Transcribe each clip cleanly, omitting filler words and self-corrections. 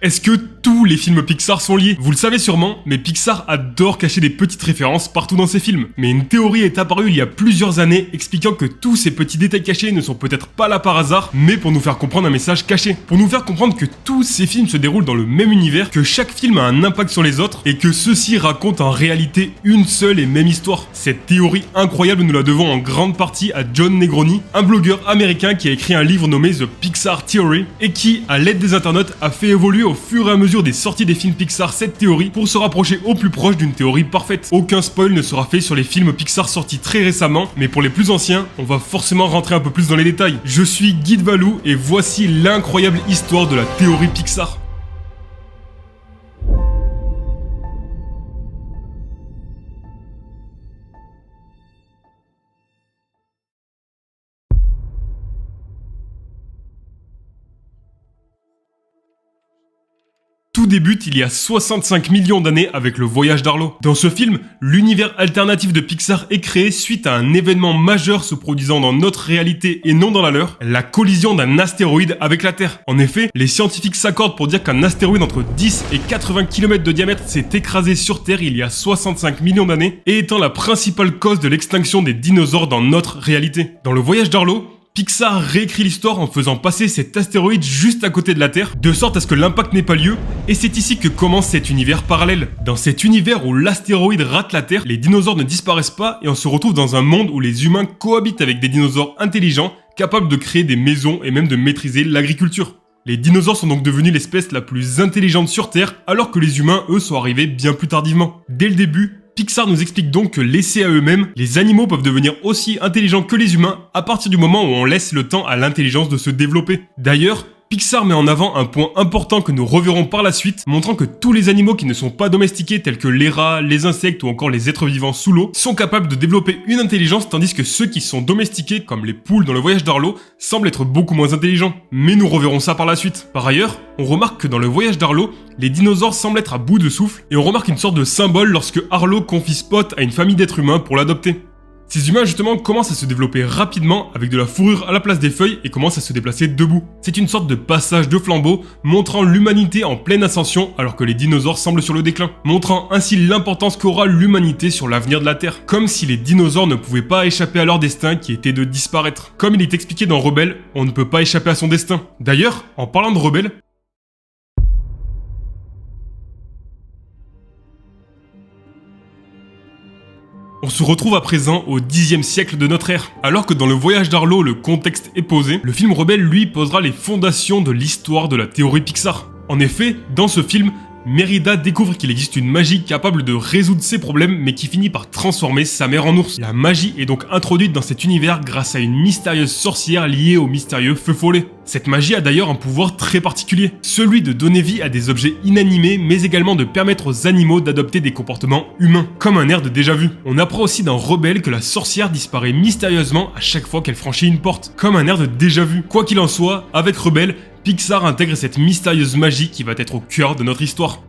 Est-ce que tous les films Pixar sont liés? Vous le savez sûrement, mais Pixar adore cacher des petites références partout dans ses films. Mais une théorie est apparue il y a plusieurs années expliquant que tous ces petits détails cachés ne sont peut-être pas là par hasard, mais pour nous faire comprendre un message caché. Pour nous faire comprendre que tous ces films se déroulent dans le même univers, que chaque film a un impact sur les autres, et que ceux-ci racontent en réalité une seule et même histoire. Cette théorie incroyable, nous la devons en grande partie à John Negroni, un blogueur américain qui a écrit un livre nommé The Pixar Theory, et qui, à l'aide des internautes, a fait évoluer au fur et à mesure des sorties des films Pixar cette théorie pour se rapprocher au plus proche d'une théorie parfaite. Aucun spoil ne sera fait sur les films Pixar sortis très récemment, mais pour les plus anciens, on va forcément rentrer un peu plus dans les détails. Je suis Guy de Valou et voici l'incroyable histoire de la théorie Pixar. Tout débute il y a 65 millions d'années avec le voyage d'Arlo. Dans ce film, l'univers alternatif de Pixar est créé suite à un événement majeur se produisant dans notre réalité et non dans la leur, la collision d'un astéroïde avec la Terre. En effet, les scientifiques s'accordent pour dire qu'un astéroïde entre 10 et 80 km de diamètre s'est écrasé sur Terre il y a 65 millions d'années et étant la principale cause de l'extinction des dinosaures dans notre réalité. Dans le voyage d'Arlo, Pixar réécrit l'histoire en faisant passer cet astéroïde juste à côté de la Terre, de sorte à ce que l'impact n'ait pas lieu, et c'est ici que commence cet univers parallèle. Dans cet univers où l'astéroïde rate la Terre, les dinosaures ne disparaissent pas et on se retrouve dans un monde où les humains cohabitent avec des dinosaures intelligents, capables de créer des maisons et même de maîtriser l'agriculture. Les dinosaures sont donc devenus l'espèce la plus intelligente sur Terre, alors que les humains, eux, sont arrivés bien plus tardivement. Dès le début, Pixar nous explique donc que laissés à eux-mêmes, les animaux peuvent devenir aussi intelligents que les humains à partir du moment où on laisse le temps à l'intelligence de se développer. D'ailleurs, Pixar met en avant un point important que nous reverrons par la suite, montrant que tous les animaux qui ne sont pas domestiqués tels que les rats, les insectes ou encore les êtres vivants sous l'eau sont capables de développer une intelligence tandis que ceux qui sont domestiqués, comme les poules dans le voyage d'Arlo, semblent être beaucoup moins intelligents. Mais nous reverrons ça par la suite. Par ailleurs, on remarque que dans le voyage d'Arlo, les dinosaures semblent être à bout de souffle et on remarque une sorte de symbole lorsque Arlo confie Spot à une famille d'êtres humains pour l'adopter. Ces humains justement commencent à se développer rapidement avec de la fourrure à la place des feuilles et commencent à se déplacer debout. C'est une sorte de passage de flambeau montrant l'humanité en pleine ascension alors que les dinosaures semblent sur le déclin, montrant ainsi l'importance qu'aura l'humanité sur l'avenir de la Terre. Comme si les dinosaures ne pouvaient pas échapper à leur destin qui était de disparaître. Comme il est expliqué dans Rebelle, on ne peut pas échapper à son destin. D'ailleurs, en parlant de Rebelle, on se retrouve à présent au Xe siècle de notre ère. Alors que dans le voyage d'Arlo, le contexte est posé, le film Rebelle, lui, posera les fondations de l'histoire de la théorie Pixar. En effet, dans ce film, Mérida découvre qu'il existe une magie capable de résoudre ses problèmes mais qui finit par transformer sa mère en ours. La magie est donc introduite dans cet univers grâce à une mystérieuse sorcière liée au mystérieux feu follet. Cette magie a d'ailleurs un pouvoir très particulier, celui de donner vie à des objets inanimés mais également de permettre aux animaux d'adopter des comportements humains, comme un air de déjà-vu. On apprend aussi dans Rebelle que la sorcière disparaît mystérieusement à chaque fois qu'elle franchit une porte, comme un air de déjà-vu. Quoi qu'il en soit, avec Rebelle, Pixar intègre cette mystérieuse magie qui va être au cœur de notre histoire.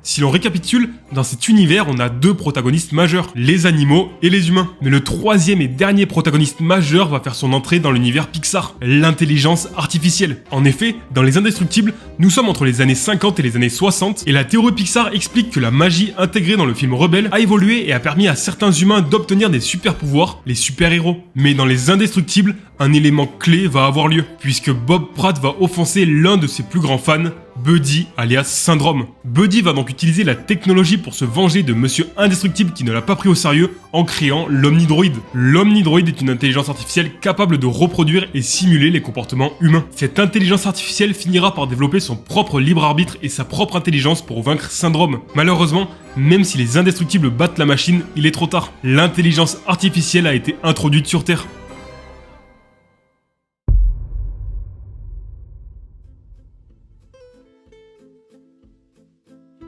Si l'on récapitule, dans cet univers, on a deux protagonistes majeurs, les animaux et les humains. Mais le troisième et dernier protagoniste majeur va faire son entrée dans l'univers Pixar, l'intelligence artificielle. En effet, dans Les Indestructibles, nous sommes entre les années 50 et les années 60, et la théorie Pixar explique que la magie intégrée dans le film Rebelle a évolué et a permis à certains humains d'obtenir des super-pouvoirs, les super-héros. Mais dans Les Indestructibles, un élément clé va avoir lieu, puisque Bob Pratt va offenser l'un de ses plus grands fans, Buddy, alias Syndrome. Buddy va donc utiliser la technologie pour se venger de Monsieur Indestructible qui ne l'a pas pris au sérieux en créant l'Omnidroid. L'Omnidroid est une intelligence artificielle capable de reproduire et simuler les comportements humains. Cette intelligence artificielle finira par développer son propre libre arbitre et sa propre intelligence pour vaincre Syndrome. Malheureusement, même si les Indestructibles battent la machine, il est trop tard. L'intelligence artificielle a été introduite sur Terre.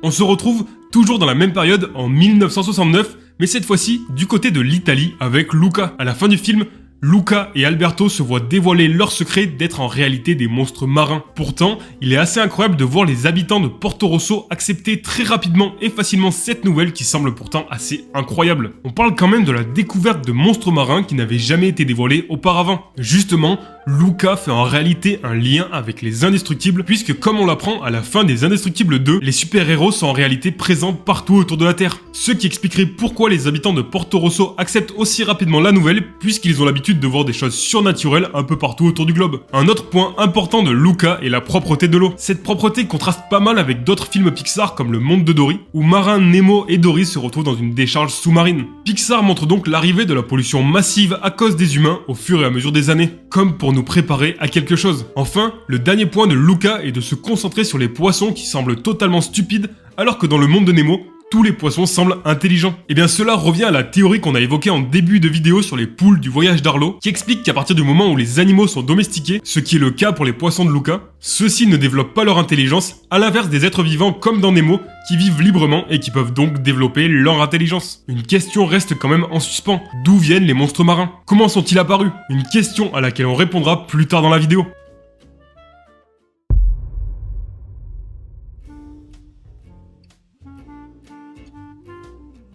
On se retrouve toujours dans la même période en 1969, mais cette fois-ci du côté de l'Italie avec Luca. À la fin du film, Luca et Alberto se voient dévoiler leur secret d'être en réalité des monstres marins. Pourtant, il est assez incroyable de voir les habitants de Porto Rosso accepter très rapidement et facilement cette nouvelle qui semble pourtant assez incroyable. On parle quand même de la découverte de monstres marins qui n'avaient jamais été dévoilés auparavant. Justement, Luca fait en réalité un lien avec les Indestructibles, puisque comme on l'apprend à la fin des Indestructibles 2, les super-héros sont en réalité présents partout autour de la Terre. Ce qui expliquerait pourquoi les habitants de Porto Rosso acceptent aussi rapidement la nouvelle, puisqu'ils ont l'habitude de voir des choses surnaturelles un peu partout autour du globe. Un autre point important de Luca est la propreté de l'eau. Cette propreté contraste pas mal avec d'autres films Pixar comme Le Monde de Dory, où Marin, Nemo et Dory se retrouvent dans une décharge sous-marine. Pixar montre donc l'arrivée de la pollution massive à cause des humains au fur et à mesure des années, comme pour nous préparer à quelque chose. Enfin, le dernier point de Luca est de se concentrer sur les poissons qui semblent totalement stupides, alors que dans Le Monde de Nemo, tous les poissons semblent intelligents. Et bien cela revient à la théorie qu'on a évoquée en début de vidéo sur les poules du voyage d'Arlo, qui explique qu'à partir du moment où les animaux sont domestiqués, ce qui est le cas pour les poissons de Luca, ceux-ci ne développent pas leur intelligence, à l'inverse des êtres vivants comme dans Nemo, qui vivent librement et qui peuvent donc développer leur intelligence. Une question reste quand même en suspens. D'où viennent les monstres marins? Comment sont-ils apparus? Une question à laquelle on répondra plus tard dans la vidéo.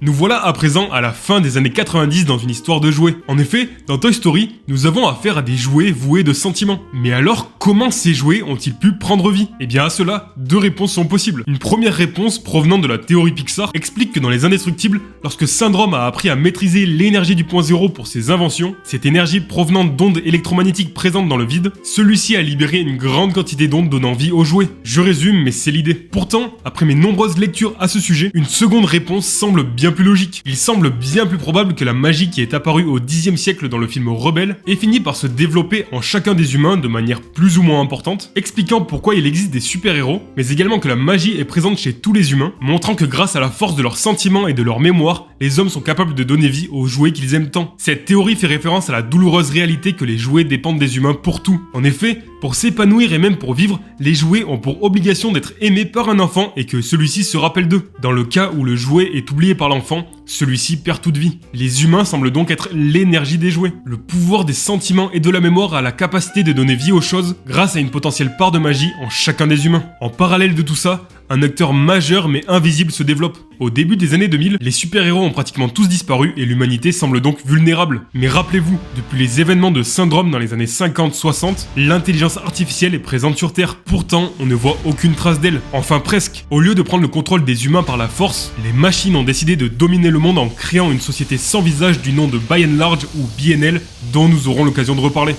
Nous voilà à présent à la fin des années 90 dans une histoire de jouets. En effet, dans Toy Story, nous avons affaire à des jouets voués de sentiments. Mais alors, comment ces jouets ont-ils pu prendre vie? Eh bien à cela, deux réponses sont possibles. Une première réponse provenant de la théorie Pixar explique que dans Les Indestructibles, lorsque Syndrome a appris à maîtriser l'énergie du point zéro pour ses inventions, cette énergie provenant d'ondes électromagnétiques présentes dans le vide, celui-ci a libéré une grande quantité d'ondes donnant vie aux jouets. Je résume, mais c'est l'idée. Pourtant, après mes nombreuses lectures à ce sujet, une seconde réponse semble bien plus logique. Il semble bien plus probable que la magie qui est apparue au Xe siècle dans le film Rebelle ait fini par se développer en chacun des humains de manière plus ou moins importante, expliquant pourquoi il existe des super-héros, mais également que la magie est présente chez tous les humains, montrant que grâce à la force de leurs sentiments et de leur mémoire, les hommes sont capables de donner vie aux jouets qu'ils aiment tant. Cette théorie fait référence à la douloureuse réalité que les jouets dépendent des humains pour tout. En effet, pour s'épanouir et même pour vivre, les jouets ont pour obligation d'être aimés par un enfant et que celui-ci se rappelle d'eux. Dans le cas où le jouet est oublié par l'enfant, celui-ci perd toute vie. Les humains semblent donc être l'énergie des jouets. Le pouvoir des sentiments et de la mémoire a la capacité de donner vie aux choses grâce à une potentielle part de magie en chacun des humains. En parallèle de tout ça, un acteur majeur mais invisible se développe. Au début des années 2000, les super-héros ont pratiquement tous disparu et l'humanité semble donc vulnérable. Mais rappelez-vous, depuis les événements de Syndrome dans les années 50-60, l'intelligence artificielle est présente sur Terre. Pourtant, on ne voit aucune trace d'elle. Enfin presque. Au lieu de prendre le contrôle des humains par la force, les machines ont décidé de dominer le monde en créant une société sans visage du nom de By and Large ou BNL, dont nous aurons l'occasion de reparler.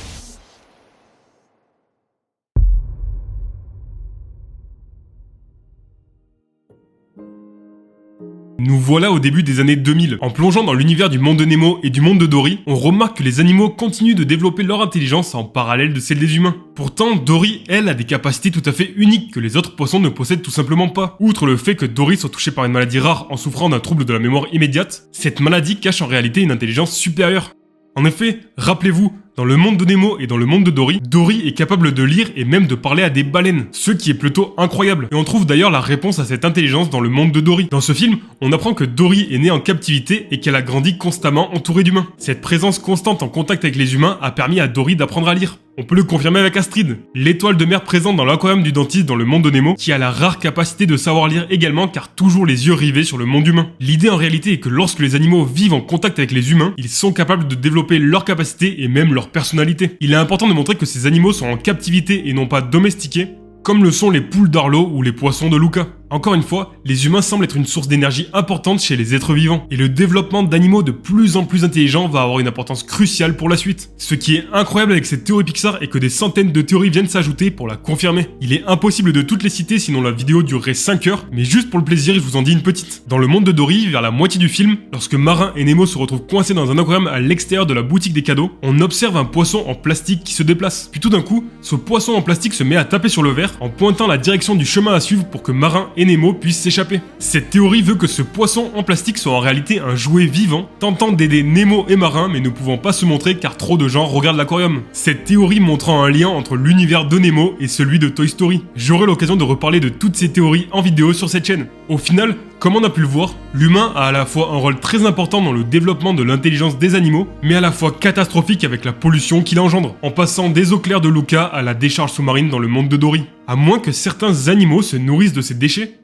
Nous voilà au début des années 2000. En plongeant dans l'univers du monde de Nemo et du monde de Dory, on remarque que les animaux continuent de développer leur intelligence en parallèle de celle des humains. Pourtant, Dory, elle, a des capacités tout à fait uniques que les autres poissons ne possèdent tout simplement pas. Outre le fait que Dory soit touchée par une maladie rare en souffrant d'un trouble de la mémoire immédiate, cette maladie cache en réalité une intelligence supérieure. En effet, rappelez-vous, dans le monde de Nemo et dans le monde de Dory, Dory est capable de lire et même de parler à des baleines, ce qui est plutôt incroyable. Et on trouve d'ailleurs la réponse à cette intelligence dans le monde de Dory. Dans ce film, on apprend que Dory est née en captivité et qu'elle a grandi constamment entourée d'humains. Cette présence constante en contact avec les humains a permis à Dory d'apprendre à lire. On peut le confirmer avec Astrid, l'étoile de mer présente dans l'aquarium du dentiste dans le monde de Nemo, qui a la rare capacité de savoir lire également car toujours les yeux rivés sur le monde humain. L'idée en réalité est que lorsque les animaux vivent en contact avec les humains, ils sont capables de développer leurs capacités et même leur personnalité. Il est important de montrer que ces animaux sont en captivité et non pas domestiqués, comme le sont les poules d'Arlo ou les poissons de Luca. Encore une fois, les humains semblent être une source d'énergie importante chez les êtres vivants, et le développement d'animaux de plus en plus intelligents va avoir une importance cruciale pour la suite. Ce qui est incroyable avec cette théorie Pixar est que des centaines de théories viennent s'ajouter pour la confirmer. Il est impossible de toutes les citer sinon la vidéo durerait 5 heures, mais juste pour le plaisir, je vous en dis une petite. Dans le monde de Dory, vers la moitié du film, lorsque Marin et Nemo se retrouvent coincés dans un aquarium à l'extérieur de la boutique des cadeaux, on observe un poisson en plastique qui se déplace. Puis tout d'un coup, ce poisson en plastique se met à taper sur le verre en pointant la direction du chemin à suivre pour que Marin et Nemo puissent s'échapper. Cette théorie veut que ce poisson en plastique soit en réalité un jouet vivant, tentant d'aider Nemo et Marin mais ne pouvant pas se montrer car trop de gens regardent l'aquarium. Cette théorie montrant un lien entre l'univers de Nemo et celui de Toy Story. J'aurai l'occasion de reparler de toutes ces théories en vidéo sur cette chaîne. Au final, Comme on a pu le voir, l'humain a à la fois un rôle très important dans le développement de l'intelligence des animaux, mais à la fois catastrophique avec la pollution qu'il engendre, en passant des eaux claires de Luca à la décharge sous-marine dans le monde de Dory. À moins que certains animaux se nourrissent de ces déchets.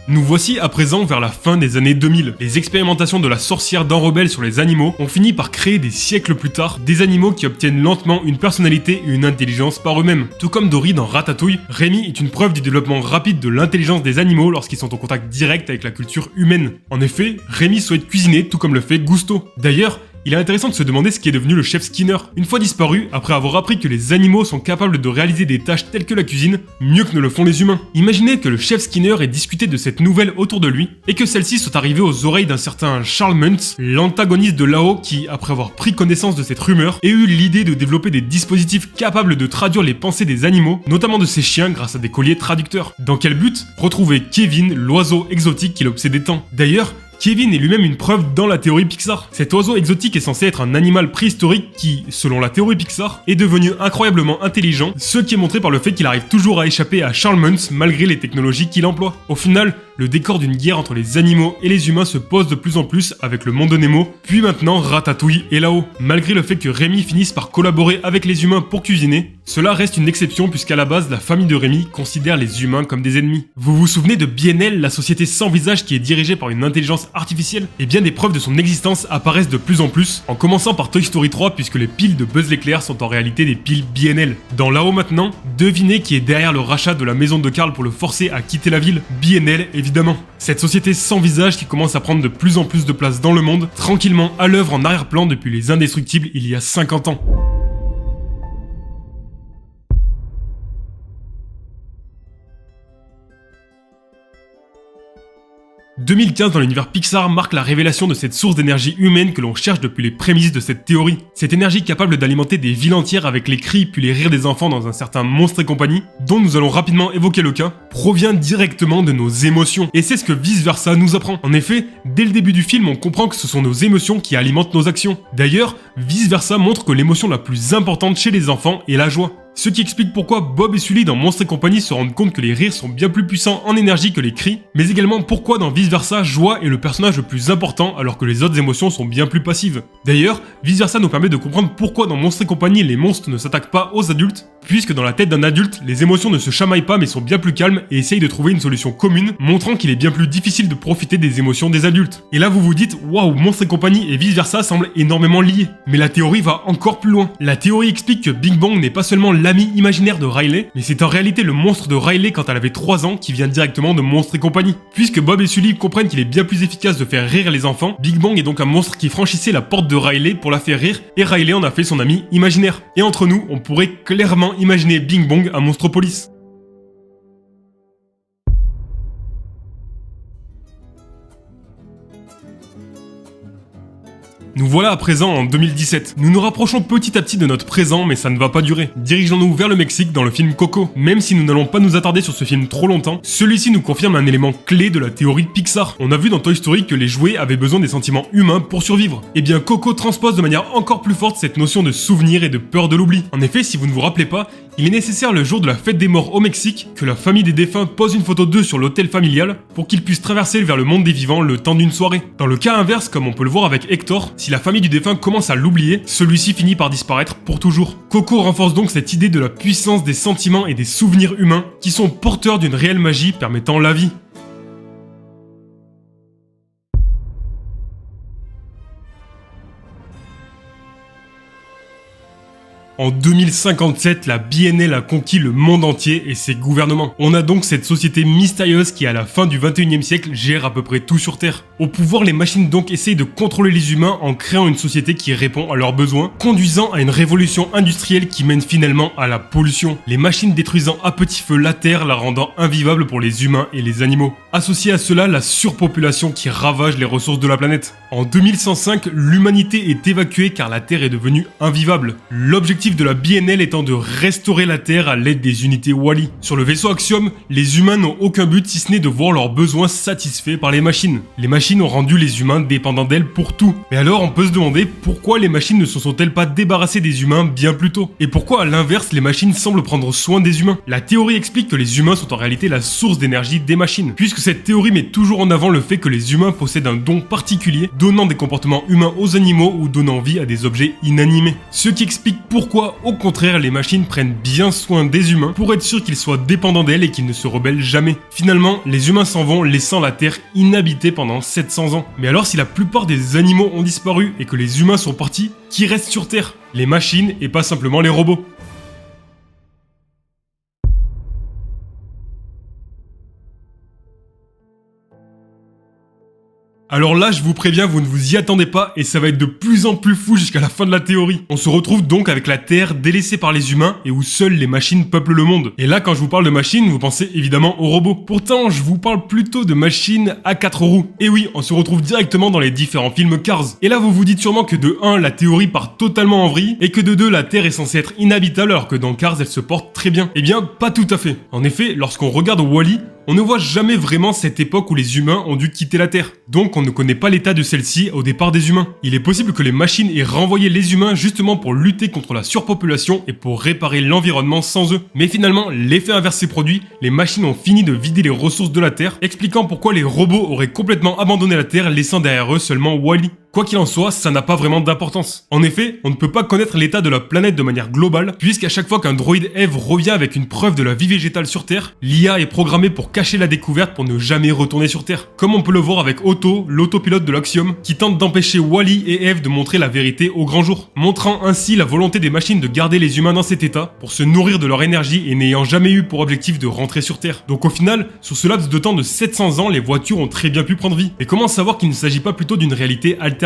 Nous voici à présent vers la fin des années 2000. Les expérimentations de la sorcière Dan Rebel sur les animaux ont fini par créer des siècles plus tard des animaux qui obtiennent lentement une personnalité et une intelligence par eux-mêmes. Tout comme Dory dans Ratatouille, Rémi est une preuve du développement rapide de l'intelligence des animaux lorsqu'ils sont en contact direct avec la culture humaine. En effet, Rémi souhaite cuisiner tout comme le fait Gusto. D'ailleurs, il est intéressant de se demander ce qui est devenu le chef Skinner. Une fois disparu, après avoir appris que les animaux sont capables de réaliser des tâches telles que la cuisine, mieux que ne le font les humains. Imaginez que le chef Skinner ait discuté de cette nouvelle autour de lui, et que celle-ci soit arrivée aux oreilles d'un certain Charles Muntz, l'antagoniste de Lao qui, après avoir pris connaissance de cette rumeur, ait eu l'idée de développer des dispositifs capables de traduire les pensées des animaux, notamment de ses chiens grâce à des colliers traducteurs. Dans quel but? Retrouver Kevin, l'oiseau exotique qui l'obsédait tant. D'ailleurs, Kevin est lui-même une preuve dans la théorie Pixar. Cet oiseau exotique est censé être un animal préhistorique qui, selon la théorie Pixar, est devenu incroyablement intelligent, ce qui est montré par le fait qu'il arrive toujours à échapper à Charles Muntz malgré les technologies qu'il emploie. Au final, le décor d'une guerre entre les animaux et les humains se pose de plus en plus avec le monde de Nemo, puis maintenant Ratatouille et Lao. Malgré le fait que Rémi finisse par collaborer avec les humains pour cuisiner, cela reste une exception puisqu'à la base, la famille de Rémi considère les humains comme des ennemis. Vous vous souvenez de BNL, la société sans visage qui est dirigée par une intelligence artificielle? Et bien des preuves de son existence apparaissent de plus en plus, en commençant par Toy Story 3 puisque les piles de Buzz l'éclair sont en réalité des piles BNL. Dans Lao maintenant, devinez qui est derrière le rachat de la maison de Karl pour le forcer à quitter la ville? BNL évidemment. Cette société sans visage qui commence à prendre de plus en plus de place dans le monde, tranquillement à l'œuvre en arrière-plan depuis les Indestructibles il y a 50 ans. 2015 dans l'univers Pixar marque la révélation de cette source d'énergie humaine que l'on cherche depuis les prémices de cette théorie. Cette énergie capable d'alimenter des villes entières avec les cris puis les rires des enfants dans un certain Monstres et compagnie, dont nous allons rapidement évoquer le cas, provient directement de nos émotions. Et c'est ce que Vice Versa nous apprend. En effet, dès le début du film, on comprend que ce sont nos émotions qui alimentent nos actions. D'ailleurs, Vice Versa montre que l'émotion la plus importante chez les enfants est la joie. Ce qui explique pourquoi Bob et Sully dans Monstres et compagnie se rendent compte que les rires sont bien plus puissants en énergie que les cris, mais également pourquoi dans Vice Versa, joie est le personnage le plus important alors que les autres émotions sont bien plus passives. D'ailleurs, Vice Versa nous permet de comprendre pourquoi dans Monstres et compagnie les monstres ne s'attaquent pas aux adultes, puisque dans la tête d'un adulte, les émotions ne se chamaillent pas mais sont bien plus calmes et essayent de trouver une solution commune, montrant qu'il est bien plus difficile de profiter des émotions des adultes. Et là vous vous dites, waouh, Monstres et compagnie et Vice Versa semblent énormément liés. Mais la théorie va encore plus loin. La théorie explique que Bing Bong n'est pas seulement l'ami imaginaire de Riley, mais c'est en réalité le monstre de Riley quand elle avait 3 ans qui vient directement de Monstres et compagnie. Puisque Bob et Sully comprennent qu'il est bien plus efficace de faire rire les enfants, Big Bang est donc un monstre qui franchissait la porte de Riley pour la faire rire, et Riley en a fait son ami imaginaire. Et entre nous, on pourrait clairement imaginer Bing Bong à Monstropolis. Nous voilà à présent en 2017. Nous nous rapprochons petit à petit de notre présent, mais ça ne va pas durer. Dirigeons-nous vers le Mexique dans le film Coco. Même si nous n'allons pas nous attarder sur ce film trop longtemps, celui-ci nous confirme un élément clé de la théorie Pixar. On a vu dans Toy Story que les jouets avaient besoin des sentiments humains pour survivre. Et bien Coco transpose de manière encore plus forte cette notion de souvenir et de peur de l'oubli. En effet, si vous ne vous rappelez pas, il est nécessaire le jour de la fête des morts au Mexique que la famille des défunts pose une photo d'eux sur l'hôtel familial pour qu'ils puissent traverser vers le monde des vivants le temps d'une soirée. Dans le cas inverse, comme on peut le voir avec Hector, si la famille du défunt commence à l'oublier, celui-ci finit par disparaître pour toujours. Coco renforce donc cette idée de la puissance des sentiments et des souvenirs humains qui sont porteurs d'une réelle magie permettant la vie. En 2057, la BNL a conquis le monde entier et ses gouvernements. On a donc cette société mystérieuse qui, à la fin du 21e siècle, gère à peu près tout sur Terre. Au pouvoir, les machines donc essayent de contrôler les humains en créant une société qui répond à leurs besoins, conduisant à une révolution industrielle qui mène finalement à la pollution. Les machines détruisant à petit feu la Terre, la rendant invivable pour les humains et les animaux. Associé à cela, la surpopulation qui ravage les ressources de la planète. En 2105, l'humanité est évacuée car la Terre est devenue invivable. L'objectif l'objectif de la BNL étant de restaurer la Terre à l'aide des unités Wall-E. Sur le vaisseau Axiom, les humains n'ont aucun but si ce n'est de voir leurs besoins satisfaits par les machines. Les machines ont rendu les humains dépendants d'elles pour tout. Mais alors on peut se demander pourquoi les machines ne se sont-elles pas débarrassées des humains bien plus tôt? Et pourquoi à l'inverse les machines semblent prendre soin des humains? La théorie explique que les humains sont en réalité la source d'énergie des machines, puisque cette théorie met toujours en avant le fait que les humains possèdent un don particulier, donnant des comportements humains aux animaux ou donnant vie à des objets inanimés. Ce qui explique pourquoi, au contraire, les machines prennent bien soin des humains pour être sûr qu'ils soient dépendants d'elles et qu'ils ne se rebellent jamais. Finalement, les humains s'en vont, laissant la Terre inhabitée pendant 700 ans. Mais alors si la plupart des animaux ont disparu et que les humains sont partis, qui reste sur Terre? Les machines et pas simplement les robots. Alors là, je vous préviens, vous ne vous y attendez pas et ça va être de plus en plus fou jusqu'à la fin de la théorie. On se retrouve donc avec la Terre délaissée par les humains et où seules les machines peuplent le monde. Et là, quand je vous parle de machines, vous pensez évidemment aux robots. Pourtant, je vous parle plutôt de machines à 4 roues. Et oui, on se retrouve directement dans les différents films Cars. Et là, vous vous dites sûrement que de 1, la théorie part totalement en vrille et que de 2, la Terre est censée être inhabitable alors que dans Cars, elle se porte très bien. Eh bien, pas tout à fait. En effet, lorsqu'on regarde Wall-E, on ne voit jamais vraiment cette époque où les humains ont dû quitter la Terre. Donc on ne connaît pas l'état de celle-ci au départ des humains. Il est possible que les machines aient renvoyé les humains justement pour lutter contre la surpopulation et pour réparer l'environnement sans eux. Mais finalement, l'effet inverse s'est produit, les machines ont fini de vider les ressources de la Terre, expliquant pourquoi les robots auraient complètement abandonné la Terre, laissant derrière eux seulement Wall-E. Quoi qu'il en soit, ça n'a pas vraiment d'importance. En effet, on ne peut pas connaître l'état de la planète de manière globale, puisqu'à chaque fois qu'un droïde Eve revient avec une preuve de la vie végétale sur Terre, l'IA est programmée pour cacher la découverte pour ne jamais retourner sur Terre. Comme on peut le voir avec Otto, l'autopilote de l'Axiom, qui tente d'empêcher Wall-E et Eve de montrer la vérité au grand jour, montrant ainsi la volonté des machines de garder les humains dans cet état, pour se nourrir de leur énergie et n'ayant jamais eu pour objectif de rentrer sur Terre. Donc au final, sur ce laps de temps de 700 ans, les voitures ont très bien pu prendre vie. Mais comment savoir qu'il ne s'agit pas plutôt d'une réalité alternative?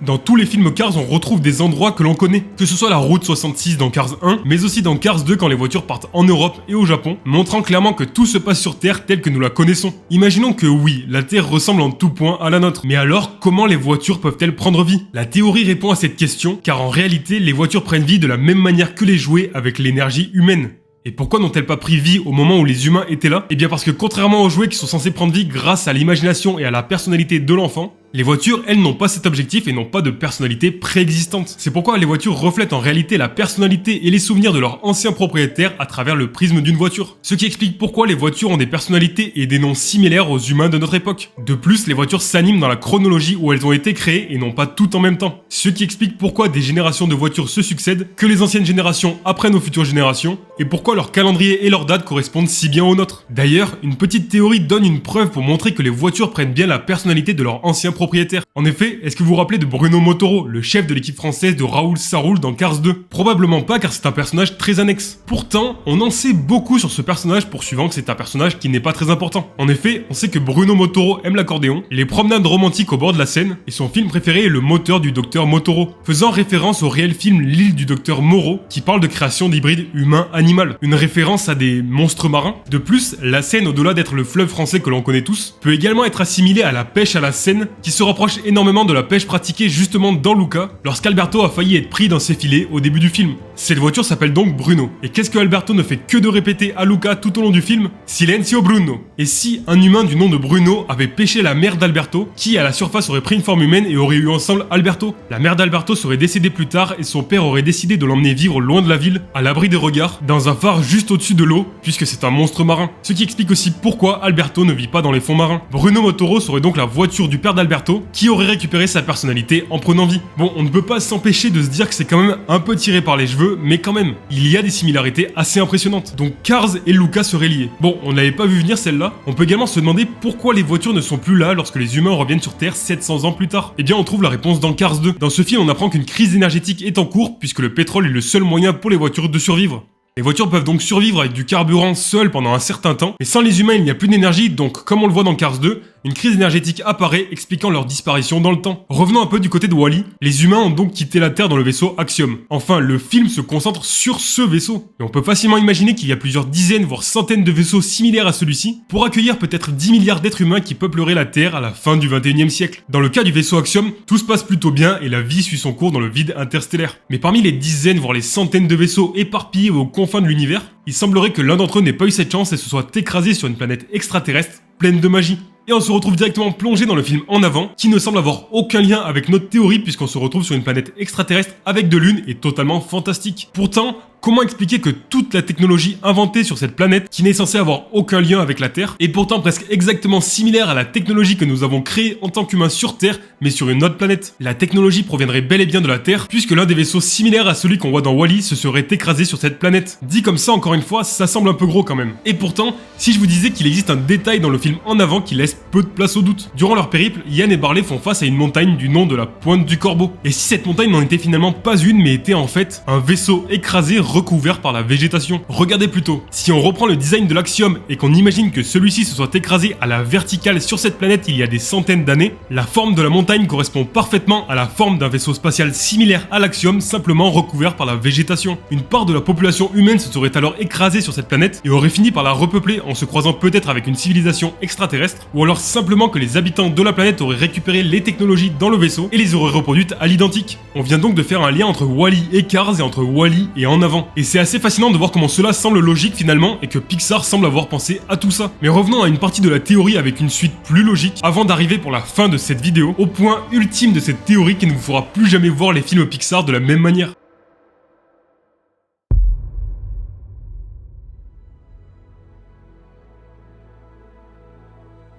Dans tous les films Cars, on retrouve des endroits que l'on connaît, que ce soit la route 66 dans Cars 1, mais aussi dans Cars 2 quand les voitures partent en Europe et au Japon, montrant clairement que tout se passe sur Terre telle que nous la connaissons. Imaginons que oui, la Terre ressemble en tout point à la nôtre, mais alors comment les voitures peuvent-elles prendre vie? La théorie répond à cette question, car en réalité, les voitures prennent vie de la même manière que les jouets avec l'énergie humaine. Et pourquoi n'ont-elles pas pris vie au moment où les humains étaient là? Eh bien parce que contrairement aux jouets qui sont censés prendre vie grâce à l'imagination et à la personnalité de l'enfant, les voitures, elles, n'ont pas cet objectif et n'ont pas de personnalité préexistante. C'est pourquoi les voitures reflètent en réalité la personnalité et les souvenirs de leurs anciens propriétaires à travers le prisme d'une voiture. Ce qui explique pourquoi les voitures ont des personnalités et des noms similaires aux humains de notre époque. De plus, les voitures s'animent dans la chronologie où elles ont été créées et non pas toutes en même temps. Ce qui explique pourquoi des générations de voitures se succèdent, que les anciennes générations apprennent aux futures générations, et pourquoi leur calendrier et leurs dates correspondent si bien aux nôtres. D'ailleurs, une petite théorie donne une preuve pour montrer que les voitures prennent bien la personnalité de leurs anciens propriétaires. En effet, est-ce que vous vous rappelez de Bruno Motoro, le chef de l'équipe française de Raoul Saroul dans Cars 2? Probablement pas, car c'est un personnage très annexe. Pourtant, on en sait beaucoup sur ce personnage, poursuivant que c'est un personnage qui n'est pas très important. En effet, on sait que Bruno Motoro aime l'accordéon, les promenades romantiques au bord de la Seine, et son film préféré est Le Moteur du Docteur Motoro, faisant référence au réel film L'île du Docteur Moreau, qui parle de création d'hybrides humain-animal, une référence à des monstres marins. De plus, la Seine, au-delà d'être le fleuve français que l'on connaît tous, peut également être assimilée à la pêche à la Seine, qui se rapproche énormément de la pêche pratiquée justement dans Luca, lorsqu'Alberto a failli être pris dans ses filets au début du film. Cette voiture s'appelle donc Bruno. Et qu'est-ce que Alberto ne fait que de répéter à Luca tout au long du film? Silenzio Bruno. Et si un humain du nom de Bruno avait pêché la mère d'Alberto, qui à la surface aurait pris une forme humaine et aurait eu ensemble Alberto? La mère d'Alberto serait décédée plus tard et son père aurait décidé de l'emmener vivre loin de la ville, à l'abri des regards, dans un phare juste au-dessus de l'eau, puisque c'est un monstre marin. Ce qui explique aussi pourquoi Alberto ne vit pas dans les fonds marins. Bruno Motoro serait donc la voiture du père d'Alberto, qui aurait récupéré sa personnalité en prenant vie. Bon, on ne peut pas s'empêcher de se dire que c'est quand même un peu tiré par les cheveux, mais quand même, il y a des similarités assez impressionnantes. Donc Cars et Luca seraient liés. Bon, on ne l'avait pas vu venir celle-là. On peut également se demander pourquoi les voitures ne sont plus là lorsque les humains reviennent sur Terre 700 ans plus tard. Eh bien, on trouve la réponse dans Cars 2. Dans ce film, on apprend qu'une crise énergétique est en cours, puisque le pétrole est le seul moyen pour les voitures de survivre. Les voitures peuvent donc survivre avec du carburant seul pendant un certain temps, mais sans les humains il n'y a plus d'énergie, donc comme on le voit dans Cars 2, une crise énergétique apparaît expliquant leur disparition dans le temps. Revenons un peu du côté de Wall-E, les humains ont donc quitté la Terre dans le vaisseau Axiom. Enfin, le film se concentre sur ce vaisseau. Et on peut facilement imaginer qu'il y a plusieurs dizaines voire centaines de vaisseaux similaires à celui-ci pour accueillir peut-être 10 milliards d'êtres humains qui peupleraient la Terre à la fin du 21e siècle. Dans le cas du vaisseau Axiom, tout se passe plutôt bien et la vie suit son cours dans le vide interstellaire. Mais parmi les dizaines voire les centaines de vaisseaux éparpillés aux confins de l'univers, il semblerait que l'un d'entre eux n'ait pas eu cette chance et se soit écrasé sur une planète extraterrestre pleine de magie. Et on se retrouve directement plongé dans le film en avant, qui ne semble avoir aucun lien avec notre théorie puisqu'on se retrouve sur une planète extraterrestre avec de lune et totalement fantastique. Pourtant, comment expliquer que toute la technologie inventée sur cette planète, qui n'est censée avoir aucun lien avec la Terre, est pourtant presque exactement similaire à la technologie que nous avons créée en tant qu'humains sur Terre, mais sur une autre planète? La technologie proviendrait bel et bien de la Terre, puisque l'un des vaisseaux similaires à celui qu'on voit dans Wall-E se serait écrasé sur cette planète. Dit comme ça, encore une fois, ça semble un peu gros quand même. Et pourtant, si je vous disais qu'il existe un détail dans le film en avant qui laisse peu de place au doute. Durant leur périple, Ian et Barley font face à une montagne du nom de la Pointe du Corbeau. Et si cette montagne n'en était finalement pas une, mais était en fait un vaisseau écrasé recouvert par la végétation? Regardez plutôt, si on reprend le design de l'Axiom et qu'on imagine que celui-ci se soit écrasé à la verticale sur cette planète il y a des centaines d'années, la forme de la montagne correspond parfaitement à la forme d'un vaisseau spatial similaire à l'Axiom, simplement recouvert par la végétation. Une part de la population humaine se serait alors écrasée sur cette planète et aurait fini par la repeupler en se croisant peut-être avec une civilisation extraterrestre, ou alors simplement que les habitants de la planète auraient récupéré les technologies dans le vaisseau et les auraient reproduites à l'identique. On vient donc de faire un lien entre Wall-E et Cars et entre Wall-E et En Avant. Et c'est assez fascinant de voir comment cela semble logique finalement et que Pixar semble avoir pensé à tout ça. Mais revenons à une partie de la théorie avec une suite plus logique avant d'arriver pour la fin de cette vidéo au point ultime de cette théorie qui ne vous fera plus jamais voir les films Pixar de la même manière.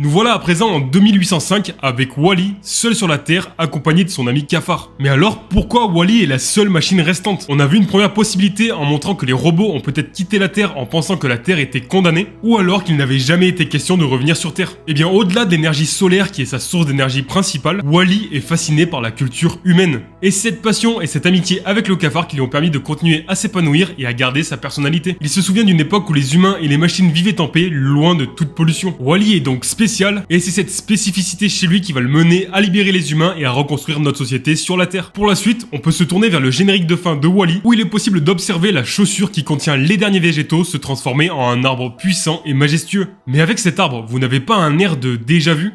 Nous voilà à présent en 2805 avec Wall-E seul sur la Terre accompagné de son ami Cafard. Mais alors pourquoi Wall-E est la seule machine restante? On a vu une première possibilité en montrant que les robots ont peut-être quitté la Terre en pensant que la Terre était condamnée, ou alors qu'il n'avait jamais été question de revenir sur Terre. Et bien au-delà de l'énergie solaire qui est sa source d'énergie principale, Wall-E est fasciné par la culture humaine. Et cette passion et cette amitié avec le Cafard qui lui ont permis de continuer à s'épanouir et à garder sa personnalité. Il se souvient d'une époque où les humains et les machines vivaient en paix, loin de toute pollution. Wall-E est donc spécial, et c'est cette spécificité chez lui qui va le mener à libérer les humains et à reconstruire notre société sur la Terre. Pour la suite, on peut se tourner vers le générique de fin de Wall-E où il est possible d'observer la chaussure qui contient les derniers végétaux se transformer en un arbre puissant et majestueux. Mais avec cet arbre, vous n'avez pas un air de déjà vu?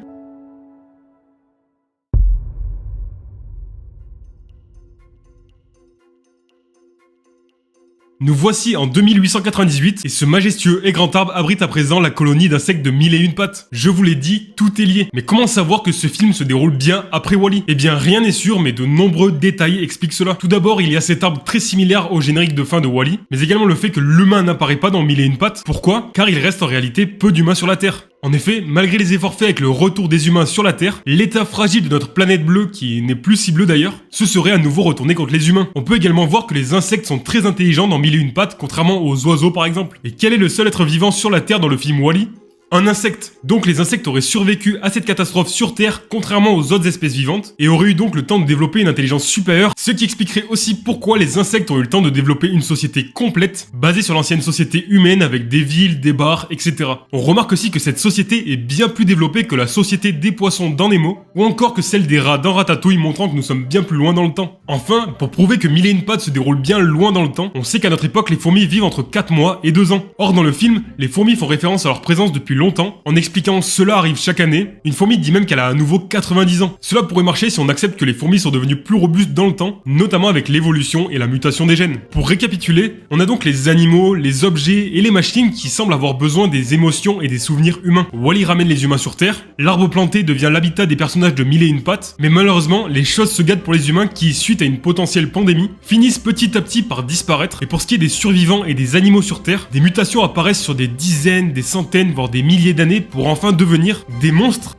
Nous voici en 2898 et ce majestueux et grand arbre abrite à présent la colonie d'insectes de 1001 pattes. Je vous l'ai dit, tout est lié. Mais comment savoir que ce film se déroule bien après Wall-E? Eh bien rien n'est sûr, mais de nombreux détails expliquent cela. Tout d'abord, il y a cet arbre très similaire au générique de fin de Wall-E, mais également le fait que l'humain n'apparaît pas dans 1001 pattes. Pourquoi? Car il reste en réalité peu d'humains sur la Terre. En effet, malgré les efforts faits avec le retour des humains sur la Terre, l'état fragile de notre planète bleue, qui n'est plus si bleue d'ailleurs, se serait à nouveau retourné contre les humains. On peut également voir que les insectes sont très intelligents dans 1001 pattes, contrairement aux oiseaux par exemple. Et quel est le seul être vivant sur la Terre dans le film Wall-E? Un insecte. Donc les insectes auraient survécu à cette catastrophe sur Terre, contrairement aux autres espèces vivantes, et auraient eu donc le temps de développer une intelligence supérieure, ce qui expliquerait aussi pourquoi les insectes ont eu le temps de développer une société complète, basée sur l'ancienne société humaine avec des villes, des bars, etc. On remarque aussi que cette société est bien plus développée que la société des poissons dans Nemo, ou encore que celle des rats dans Ratatouille, montrant que nous sommes bien plus loin dans le temps. Enfin, pour prouver que 1001 pattes se déroule bien loin dans le temps, on sait qu'à notre époque les fourmis vivent entre 4 mois et 2 ans. Or dans le film, les fourmis font référence à leur présence depuis longtemps, en expliquant cela arrive chaque année. Une fourmi dit même qu'elle a à nouveau 90 ans. Cela pourrait marcher si on accepte que les fourmis sont devenues plus robustes dans le temps, notamment avec l'évolution et la mutation des gènes. Pour récapituler, on a donc les animaux, les objets et les machines qui semblent avoir besoin des émotions et des souvenirs humains. Wall-E ramène les humains sur Terre, l'arbre planté devient l'habitat des personnages de 1001 pattes, mais malheureusement, les choses se gâtent pour les humains qui, suite à une potentielle pandémie, finissent petit à petit par disparaître. Et pour ce qui est des survivants et des animaux sur Terre, des mutations apparaissent sur des dizaines, des centaines, voire des milliers d'années pour enfin devenir des monstres.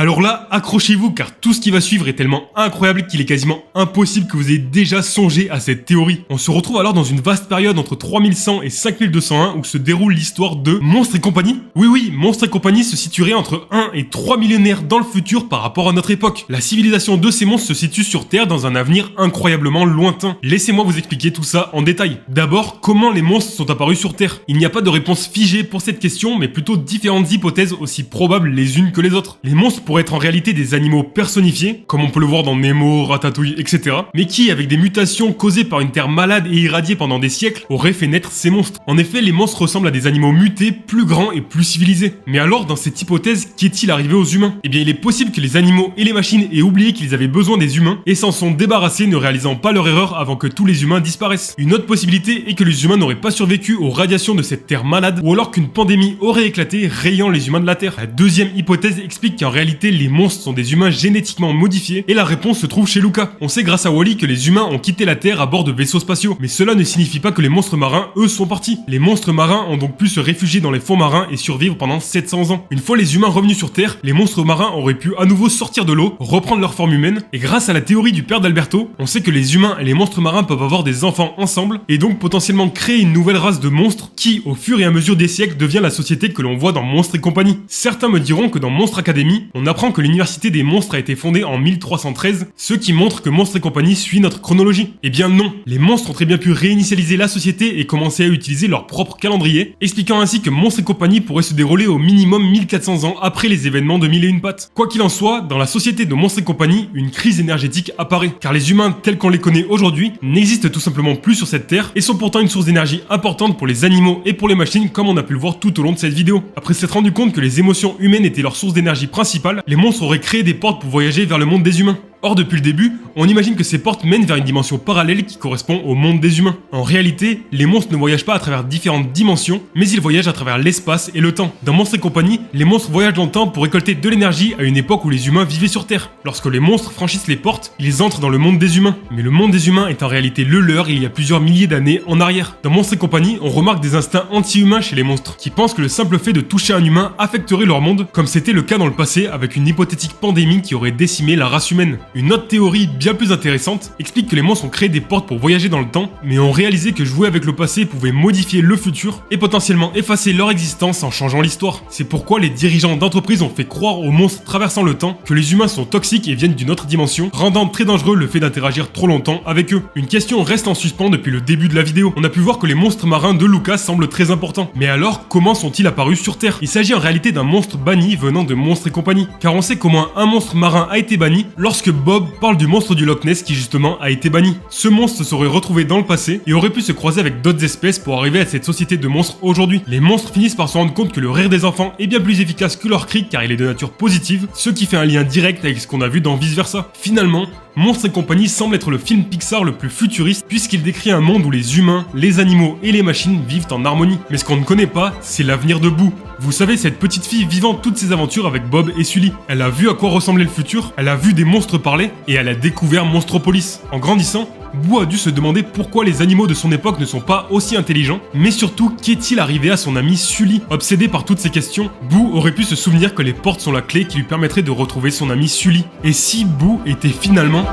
Alors là, accrochez-vous car tout ce qui va suivre est tellement incroyable qu'il est quasiment impossible que vous ayez déjà songé à cette théorie. On se retrouve alors dans une vaste période entre 3100 et 5201 où se déroule l'histoire de Monstres et compagnie. Oui, Monstres et compagnie se situerait entre 1 et 3 millénaires dans le futur par rapport à notre époque. La civilisation de ces monstres se situe sur Terre dans un avenir incroyablement lointain. Laissez-moi vous expliquer tout ça en détail. D'abord, comment les monstres sont apparus sur Terre? Il n'y a pas de réponse figée pour cette question, mais plutôt différentes hypothèses aussi probables les unes que les autres. Les monstres pourraient être en réalité des animaux personnifiés, comme on peut le voir dans Nemo, Ratatouille, etc., mais qui, avec des mutations causées par une Terre malade et irradiée pendant des siècles, auraient fait naître ces monstres. En effet, les monstres ressemblent à des animaux mutés, plus grands et plus civilisés. Mais alors, dans cette hypothèse, qu'est-il arrivé aux humains? Eh bien, il est possible que les animaux et les machines aient oublié qu'ils avaient besoin des humains et s'en sont débarrassés, ne réalisant pas leur erreur avant que tous les humains disparaissent. Une autre possibilité est que les humains n'auraient pas survécu aux radiations de cette Terre malade, ou alors qu'une pandémie aurait éclaté, rayant les humains de la Terre. La deuxième hypothèse explique qu'en réalité, les monstres sont des humains génétiquement modifiés, et la réponse se trouve chez Luca. On sait grâce à Wall-E que les humains ont quitté la Terre à bord de vaisseaux spatiaux, mais cela ne signifie pas que les monstres marins, eux, sont partis. Les monstres marins ont donc pu se réfugier dans les fonds marins et survivre pendant 700 ans. Une fois les humains revenus sur Terre, les monstres marins auraient pu à nouveau sortir de l'eau, reprendre leur forme humaine, et grâce à la théorie du père d'Alberto, on sait que les humains et les monstres marins peuvent avoir des enfants ensemble, et donc potentiellement créer une nouvelle race de monstres qui, au fur et à mesure des siècles, devient la société que l'on voit dans Monstres et compagnie. Certains me diront que dans Monstre Academy, on apprend que l'université des monstres a été fondée en 1313, ce qui montre que Monstres et compagnie suit notre chronologie. Eh bien non, les monstres ont très bien pu réinitialiser la société et commencer à utiliser leur propre calendrier, expliquant ainsi que Monstres et compagnie pourrait se dérouler au minimum 1400 ans après les événements de Mille et une pattes. Quoi qu'il en soit, dans la société de Monstres et compagnie, une crise énergétique apparaît, car les humains tels qu'on les connaît aujourd'hui n'existent tout simplement plus sur cette terre et sont pourtant une source d'énergie importante pour les animaux et pour les machines comme on a pu le voir tout au long de cette vidéo. Après s'être rendu compte que les émotions humaines étaient leur source d'énergie principale, les monstres auraient créé des portes pour voyager vers le monde des humains. Or, depuis le début, on imagine que ces portes mènent vers une dimension parallèle qui correspond au monde des humains. En réalité, les monstres ne voyagent pas à travers différentes dimensions, mais ils voyagent à travers l'espace et le temps. Dans Monstres et compagnie, les monstres voyagent dans le temps pour récolter de l'énergie à une époque où les humains vivaient sur Terre. Lorsque les monstres franchissent les portes, ils entrent dans le monde des humains. Mais le monde des humains est en réalité le leur il y a plusieurs milliers d'années en arrière. Dans Monstres et compagnie, on remarque des instincts anti-humains chez les monstres, qui pensent que le simple fait de toucher un humain affecterait leur monde, comme c'était le cas dans le passé avec une hypothétique pandémie qui aurait décimé la race humaine. Une autre théorie bien plus intéressante explique que les monstres ont créé des portes pour voyager dans le temps, mais ont réalisé que jouer avec le passé pouvait modifier le futur et potentiellement effacer leur existence en changeant l'histoire. C'est pourquoi les dirigeants d'entreprises ont fait croire aux monstres traversant le temps que les humains sont toxiques et viennent d'une autre dimension, rendant très dangereux le fait d'interagir trop longtemps avec eux. Une question reste en suspens depuis le début de la vidéo. On a pu voir que les monstres marins de Luca semblent très importants. Mais alors, comment sont-ils apparus sur Terre? Il s'agit en réalité d'un monstre banni venant de Monstres et compagnie, car on sait qu'au moins un monstre marin a été banni lorsque Bob parle du monstre du Loch Ness qui justement a été banni. Ce monstre se serait retrouvé dans le passé et aurait pu se croiser avec d'autres espèces pour arriver à cette société de monstres aujourd'hui. Les monstres finissent par se rendre compte que le rire des enfants est bien plus efficace que leur cri car il est de nature positive, ce qui fait un lien direct avec ce qu'on a vu dans Vice Versa. Finalement, Monstres et compagnie semble être le film Pixar le plus futuriste puisqu'il décrit un monde où les humains, les animaux et les machines vivent en harmonie. Mais ce qu'on ne connaît pas, c'est l'avenir de Boo. Vous savez, cette petite fille vivant toutes ses aventures avec Bob et Sully. Elle a vu à quoi ressemblait le futur, elle a vu des monstres parler et elle a découvert Monstropolis. En grandissant, Boo a dû se demander pourquoi les animaux de son époque ne sont pas aussi intelligents, mais surtout qu'est-il arrivé à son ami Sully? Obsédé par toutes ces questions, Boo aurait pu se souvenir que les portes sont la clé qui lui permettrait de retrouver son ami Sully. Et si Boo était finalement...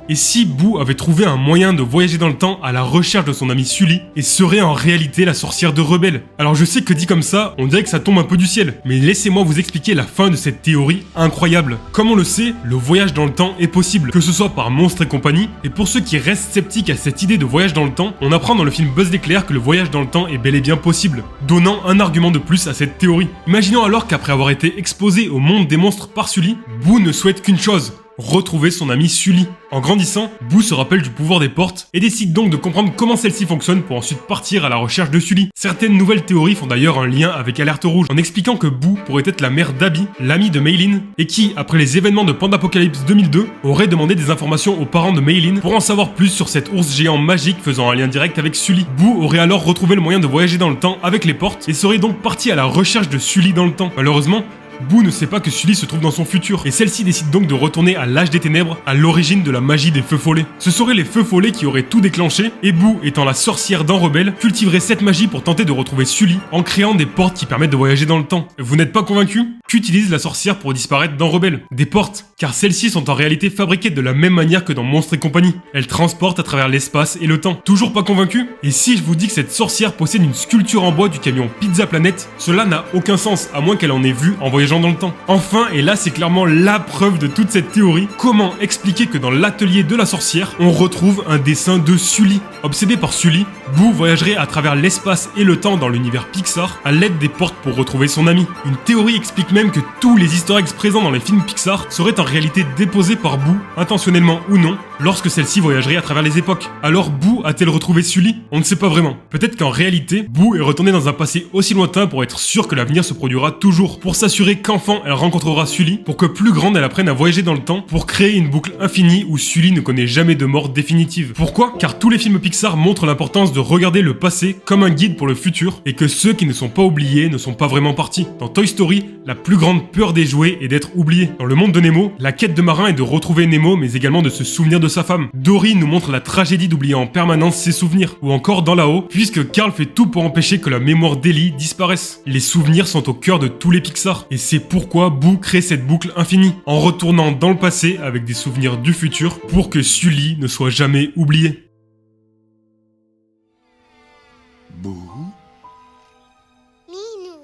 Et si Boo avait trouvé un moyen de voyager dans le temps à la recherche de son ami Sully et serait en réalité la sorcière de Rebelle? Alors je sais que dit comme ça, on dirait que ça tombe un peu du ciel, mais laissez-moi vous expliquer la fin de cette théorie incroyable. Comme on le sait, le voyage dans le temps est possible, que ce soit par Monstres et compagnie, et pour ceux qui restent sceptiques à cette idée de voyage dans le temps, on apprend dans le film Buzz l'éclair que le voyage dans le temps est bel et bien possible, donnant un argument de plus à cette théorie. Imaginons alors qu'après avoir été exposé au monde des monstres par Sully, Boo ne souhaite qu'une chose: retrouver son ami Sully. En grandissant, Boo se rappelle du pouvoir des portes et décide donc de comprendre comment celle-ci fonctionne pour ensuite partir à la recherche de Sully. Certaines nouvelles théories font d'ailleurs un lien avec Alerte Rouge en expliquant que Boo pourrait être la mère d'Abby, l'amie de Maylin, et qui, après les événements de Pandapocalypse 2002, aurait demandé des informations aux parents de Maylin pour en savoir plus sur cet ours géant magique faisant un lien direct avec Sully. Boo aurait alors retrouvé le moyen de voyager dans le temps avec les portes et serait donc parti à la recherche de Sully dans le temps. Malheureusement, Boo ne sait pas que Sully se trouve dans son futur, et celle-ci décide donc de retourner à l'âge des ténèbres, à l'origine de la magie des feux follets. Ce seraient les feux follets qui auraient tout déclenché, et Boo, étant la sorcière d'un rebelle, cultiverait cette magie pour tenter de retrouver Sully, en créant des portes qui permettent de voyager dans le temps. Vous n'êtes pas convaincu? Qu'utilise la sorcière pour disparaître dans Rebelle? Des portes, car celles-ci sont en réalité fabriquées de la même manière que dans Monstres et compagnie. Elles transportent à travers l'espace et le temps. Toujours pas convaincu? Et si je vous dis que cette sorcière possède une sculpture en bois du camion Pizza Planet, cela n'a aucun sens, à moins qu'elle en ait vu en voyageant dans le temps. Enfin, et là c'est clairement la preuve de toute cette théorie, comment expliquer que dans l'atelier de la sorcière, on retrouve un dessin de Sully? Obsédé par Sully, Boo voyagerait à travers l'espace et le temps dans l'univers Pixar à l'aide des portes pour retrouver son ami. Une théorie explique même que tous les easter eggs présents dans les films Pixar seraient en réalité déposés par Boo, intentionnellement ou non, lorsque celle-ci voyagerait à travers les époques. Alors Boo a-t-elle retrouvé Sully? On ne sait pas vraiment. Peut-être qu'en réalité, Boo est retournée dans un passé aussi lointain pour être sûre que l'avenir se produira toujours, pour s'assurer qu'enfant elle rencontrera Sully, pour que plus grande elle apprenne à voyager dans le temps, pour créer une boucle infinie où Sully ne connaît jamais de mort définitive. Pourquoi? Car tous les films Pixar montrent l'importance de regarder le passé comme un guide pour le futur, et que ceux qui ne sont pas oubliés ne sont pas vraiment partis. Dans Toy Story, la plus grande peur des jouets est d'être oublié. Dans le monde de Nemo, la quête de marin est de retrouver Nemo, mais également de se souvenir de sa femme. Dory nous montre la tragédie d'oublier en permanence ses souvenirs. Ou encore dans là-haut, puisque Carl fait tout pour empêcher que la mémoire d'Ellie disparaisse. Les souvenirs sont au cœur de tous les Pixar, et c'est pourquoi Boo crée cette boucle infinie, en retournant dans le passé avec des souvenirs du futur, pour que Sully ne soit jamais oublié. Boo. Minou.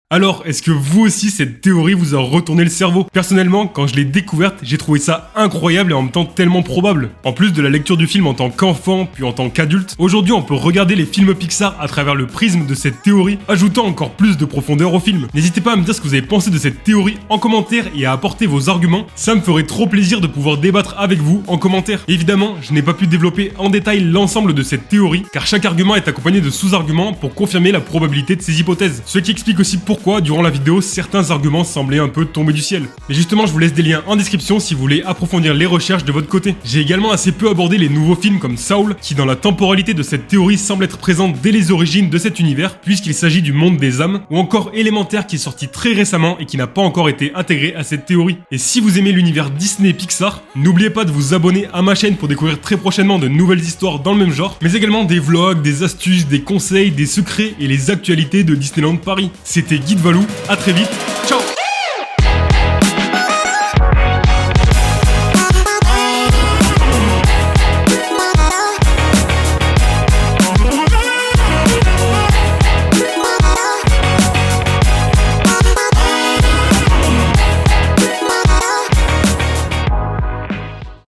Alors, est-ce que vous aussi, cette théorie vous a retourné le cerveau? Personnellement, quand je l'ai découverte, j'ai trouvé ça incroyable et en même temps tellement probable. En plus de la lecture du film en tant qu'enfant, puis en tant qu'adulte, aujourd'hui on peut regarder les films Pixar à travers le prisme de cette théorie, ajoutant encore plus de profondeur au film. N'hésitez pas à me dire ce que vous avez pensé de cette théorie en commentaire et à apporter vos arguments, ça me ferait trop plaisir de pouvoir débattre avec vous en commentaire. Évidemment, je n'ai pas pu développer en détail l'ensemble de cette théorie, car chaque argument est accompagné de sous-arguments pour confirmer la probabilité de ces hypothèses. Ce qui explique aussi pourquoi, durant la vidéo, certains arguments semblaient un peu tomber du ciel. Mais justement, je vous laisse des liens en description si vous voulez approfondir les recherches de votre côté. J'ai également assez peu abordé les nouveaux films comme Saul, qui dans la temporalité de cette théorie semble être présent dès les origines de cet univers, puisqu'il s'agit du monde des âmes, ou encore Élémentaire qui est sorti très récemment et qui n'a pas encore été intégré à cette théorie. Et si vous aimez l'univers Disney et Pixar, n'oubliez pas de vous abonner à ma chaîne pour découvrir très prochainement de nouvelles histoires dans le même genre, mais également des vlogs, des astuces, des conseils, des secrets et les actualités de Disneyland Paris. C'était Guy de Valou, à très vite